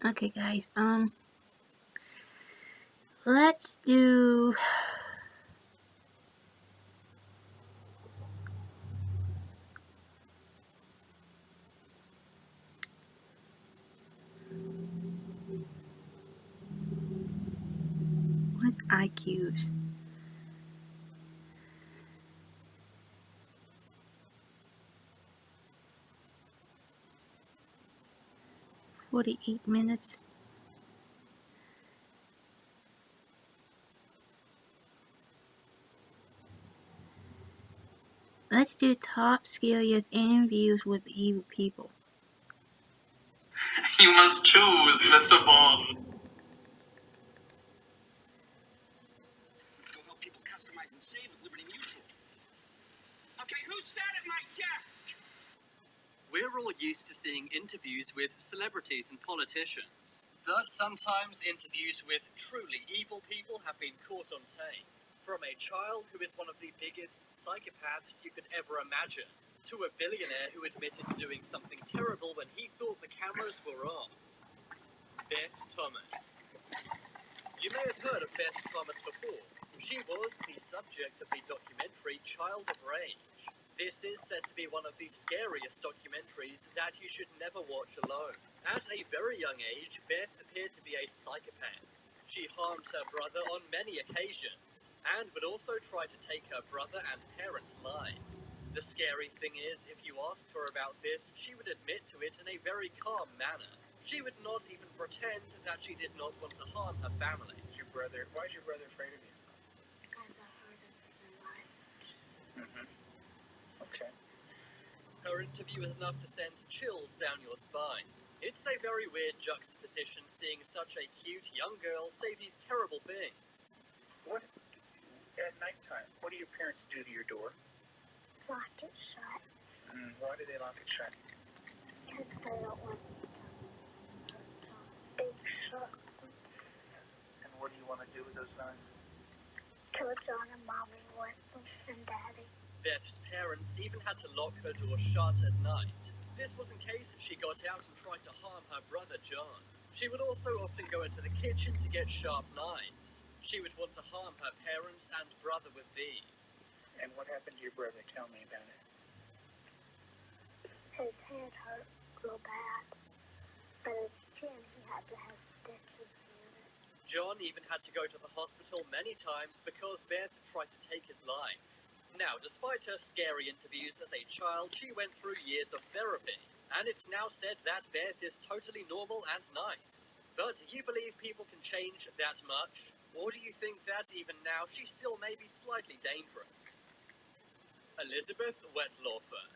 Okay, guys. Let's do. What's IQs? $48. Let's do top scariest interviews with evil people. You must choose, Mr. Bond. Let's go help people customize and save with Liberty Mutual. Okay, who sat at my desk? We're all used to seeing interviews with celebrities and politicians, but sometimes interviews with truly evil people have been caught on tape. From a child who is one of the biggest psychopaths you could ever imagine, to a billionaire who admitted to doing something terrible when he thought the cameras were off. Beth Thomas. You may have heard of Beth Thomas before. She was the subject of the documentary Child of Rage. This is said to be one of the scariest documentaries that you should never watch alone. At a very young age, Beth appeared to be a psychopath. She harmed her brother on many occasions, and would also try to take her brother and parents' lives. The scary thing is, if you asked her about this, she would admit to it in a very calm manner. She would not even pretend that she did not want to harm her family. Why is your brother afraid of you? Because I heard it in my life. Okay. Her interview is enough to send chills down your spine. It's a very weird juxtaposition seeing such a cute young girl say these terrible things. What, at nighttime, what do your parents do to your door? Lock it shut. Why do they lock it shut? Because they don't want big shot. And what do you want to do with those knives? Kill John and Mommy with them and Daddy. Beth's parents even had to lock her door shut at night. This was in case she got out and tried to harm her brother John. She would also often go into the kitchen to get sharp knives. She would want to harm her parents and brother with these. And what happened to your brother? Tell me about it. His head hurt real bad, but his chin he had to have stitches in it. John even had to go to the hospital many times because Beth tried to take his life. Now, despite her scary interviews as a child, she went through years of therapy, and it's now said that Beth is totally normal and nice. But do you believe people can change that much? Or do you think that even now she still may be slightly dangerous? Elizabeth Wettlaufer.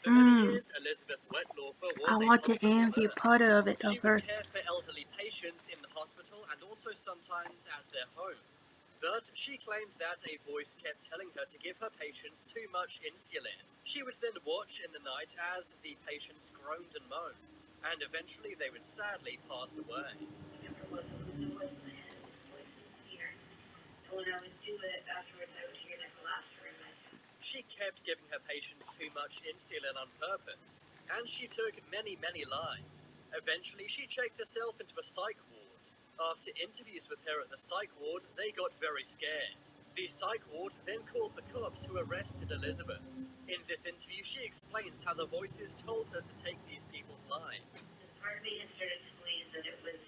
For many years, Elizabeth Wettlaufer was I a watched an hospital interview, nurse. part of it, She of her. would care for elderly patients in the hospital and also sometimes at their homes. But she claimed that a voice kept telling her to give her patients too much insulin. She would then watch in the night as the patients groaned and moaned, and eventually they would sadly pass away. When I would do it afterwards, I would hear like a laughter in my head. She kept giving her patients too much insulin on purpose, and she took many, many lives. Eventually, she checked herself into a psych ward. After interviews with her at the psych ward, they got very scared. The psych ward then called the cops who arrested Elizabeth. In this interview, she explains how the voices told her to take these people's lives. Part of me had started to believe that it was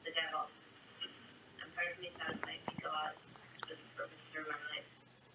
the devil. And part of me thought it might be God was purpose for my life.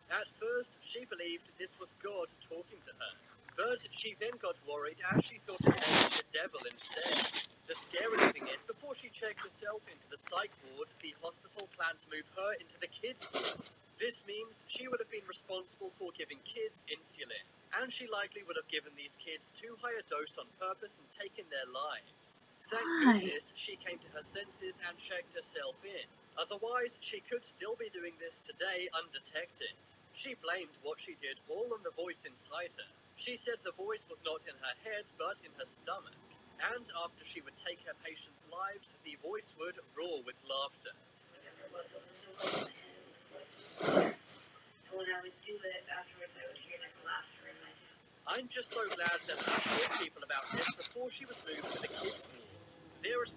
At first, she believed this was God talking to her. But she then got worried as she thought it was the devil instead. The scary thing is, before she checked herself into the psych ward, the hospital planned to move her into the kids ward. This means she would have been responsible for giving kids insulin, and she likely would have given these kids too high a dose on purpose and taken their lives. Thank Why? goodness she came to her senses and checked herself in. Otherwise, she could still be doing this today undetected. She blamed what she did all on the voice inside her. She said the voice was not in her head, but in her stomach. And after she would take her patients' lives, the voice would roar with laughter. Whatever it was in my head. And when I would do it afterwards, I would hear like a laughter in my head. I'm just so glad that she told people about this before she was moved to the kids' ward.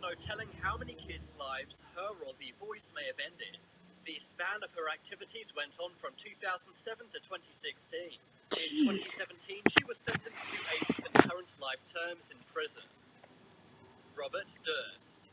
no telling how many kids' lives her or the voice may have ended. The span of her activities went on from 2007 to 2016. In 2017, she was sentenced to 8 concurrent life terms in prison. Robert Durst.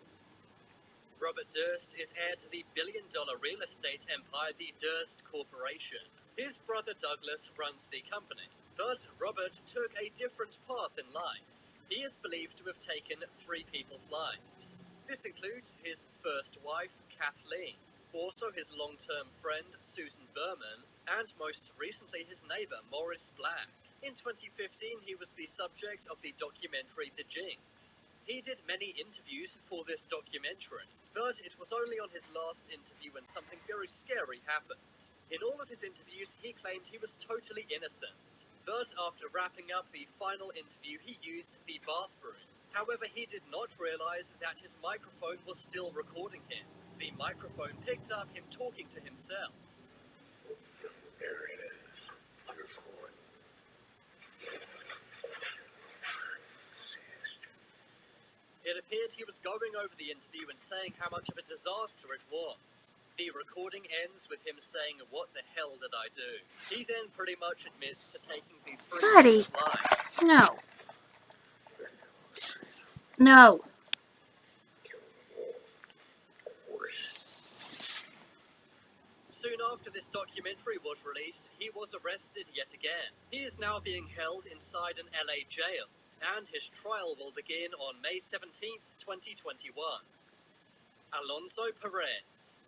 Robert Durst is heir to the billion-dollar real estate empire, the Durst Corporation. His brother Douglas runs the company, but Robert took a different path in life. He is believed to have taken 3 people's lives. This includes his first wife, Kathleen, also his long-term friend, Susan Berman, and most recently his neighbor, Morris Black. In 2015, he was the subject of the documentary The Jinx. He did many interviews for this documentary, but it was only on his last interview when something very scary happened. In all of his interviews, he claimed he was totally innocent, but after wrapping up the final interview, he used the bathroom. However, he did not realize that his microphone was still recording him. The microphone picked up him talking to himself. There it is. Record. It appeared he was going over the interview and saying how much of a disaster it was. The recording ends with him saying, "What the hell did I do?" He then pretty much admits to taking the 3 Buddy. people's lives. No. No. Soon after this documentary was released, he was arrested yet again. He is now being held inside an LA jail, and his trial will begin on May 17th, 2021. Alonso Perez.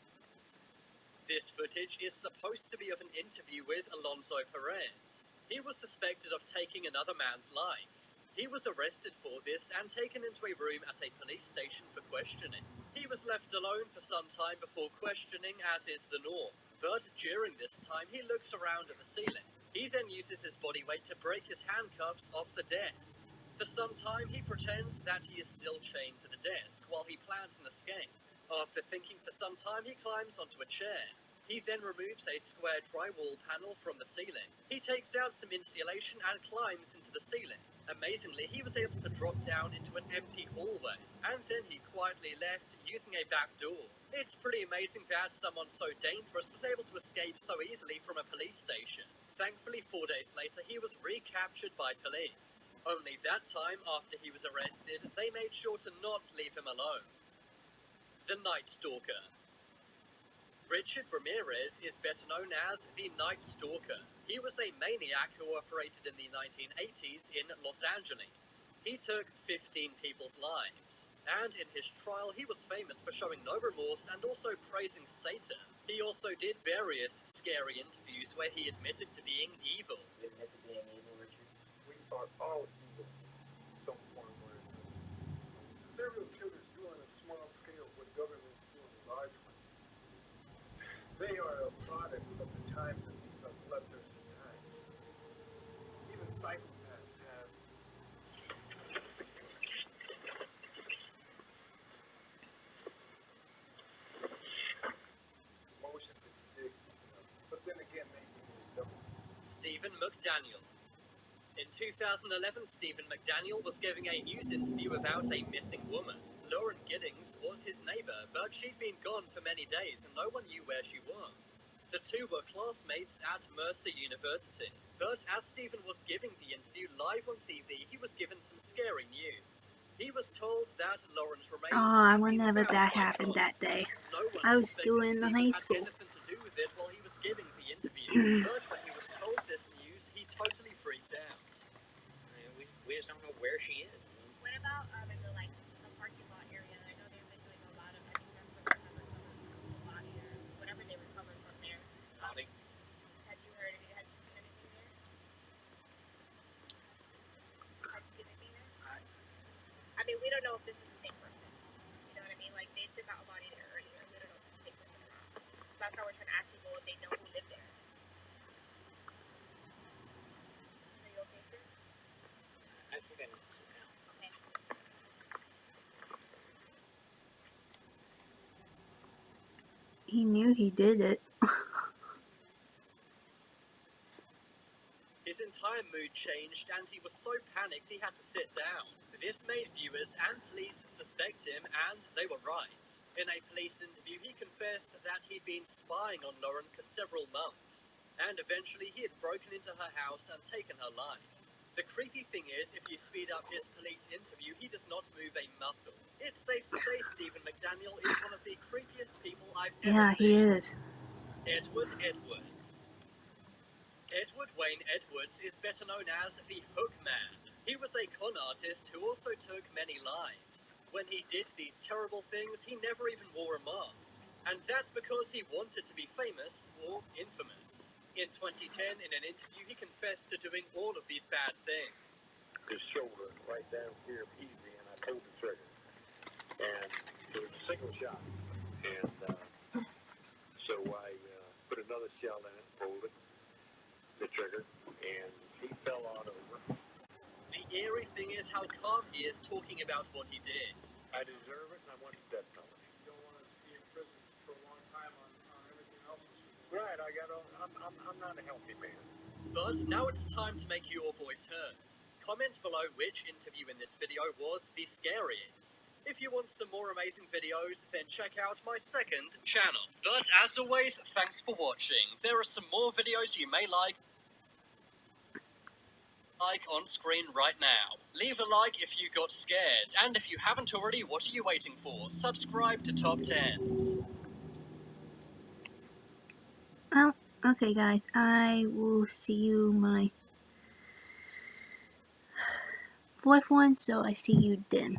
This footage is supposed to be of an interview with Alonso Perez. He was suspected of taking another man's life. He was arrested for this and taken into a room at a police station for questioning. He was left alone for some time before questioning, as is the norm. But during this time, he looks around at the ceiling. He then uses his body weight to break his handcuffs off the desk. For some time, he pretends that he is still chained to the desk while he plans an escape. After thinking for some time, he climbs onto a chair. He then removes a square drywall panel from the ceiling. He takes out some insulation and climbs into the ceiling. Amazingly, he was able to drop down into an empty hallway, and then he quietly left using a back door. It's pretty amazing that someone so dangerous was able to escape so easily from a police station. Thankfully, 4 days later, he was recaptured by police. Only that time, after he was arrested, they made sure to not leave him alone. The Night Stalker. Richard Ramirez is better known as the Night Stalker. He was a maniac who operated in the 1980s in Los Angeles. He took 15 people's lives, and in his trial he was famous for showing no remorse and also praising Satan. He also did various scary interviews where he admitted to being evil. You admit to being evil, Richard? We are all evil in some form or another. Serial killers do on a small scale what governments do on a large one. They are a product of the times of these bloodthirsty times. Even psychopaths have emotions that you dig, but then again, they don't. Stephen McDaniel. In 2011, Stephen McDaniel was giving a news interview about a missing woman. Lauren Giddings was his neighbor, but she'd been gone for many days and no one knew where she was. The two were classmates at Mercer University. But as Stephen was giving the interview live on TV, he was given some scary news. He was told that Lauren's remains had been whenever found that by happened that police. day. No one I was suspected still in Stephen high had school. anything to do with it while he was giving the interview. But when he was told this news, he totally freaked out. We just don't know where she is. What about in the parking lot area? I know they've been doing a lot of. I think that's what they recovered from the body or whatever they recovered from there. Body. Had you heard anything? Had you seen anything there? Had you seen anything there? I mean, we don't know if this is the same person. You know what I mean? Like they took out a body there earlier. We don't know if it's the same person or not. That's how we're trying to ask people if they know who lived there. Are you okay, sir? I think I need to sit down. Okay. He knew he did it. His entire mood changed and he was so panicked he had to sit down. This made viewers and police suspect him, and they were right. In a police interview, he confessed that he'd been spying on Lauren for several months, and eventually he had broken into her house and taken her life. The creepy thing is, if you speed up his police interview, he does not move a muscle. It's safe to say Stephen McDaniel is one of the creepiest people I've ever Yeah, seen. he is. Edward Edwards. Edward Wayne Edwards is better known as the Hook Man. He was a con artist who also took many lives. When he did these terrible things, he never even wore a mask. And that's because he wanted to be famous or infamous. In 2010, in an interview, he confessed to doing all of these bad things. His shoulder right down here easy, and I pulled the trigger. And it was a single shot. And so I put another shell in it, pulled it, the trigger, and he fell on over. The eerie thing is how calm he is talking about what he did. I deserve it, and I want the death penalty. You don't want to be in prison for a long time on everything else. Right, I'm not a healthy man. But now it's time to make your voice heard. Comment below which interview in this video was the scariest. If you want some more amazing videos, then check out my second channel. But as always, thanks for watching. There are some more videos you may like on screen right now. Leave a like if you got scared, and if you haven't already, what are you waiting for? Subscribe to Top 10s. Okay, guys, I will see you my fourth one, so I see you then.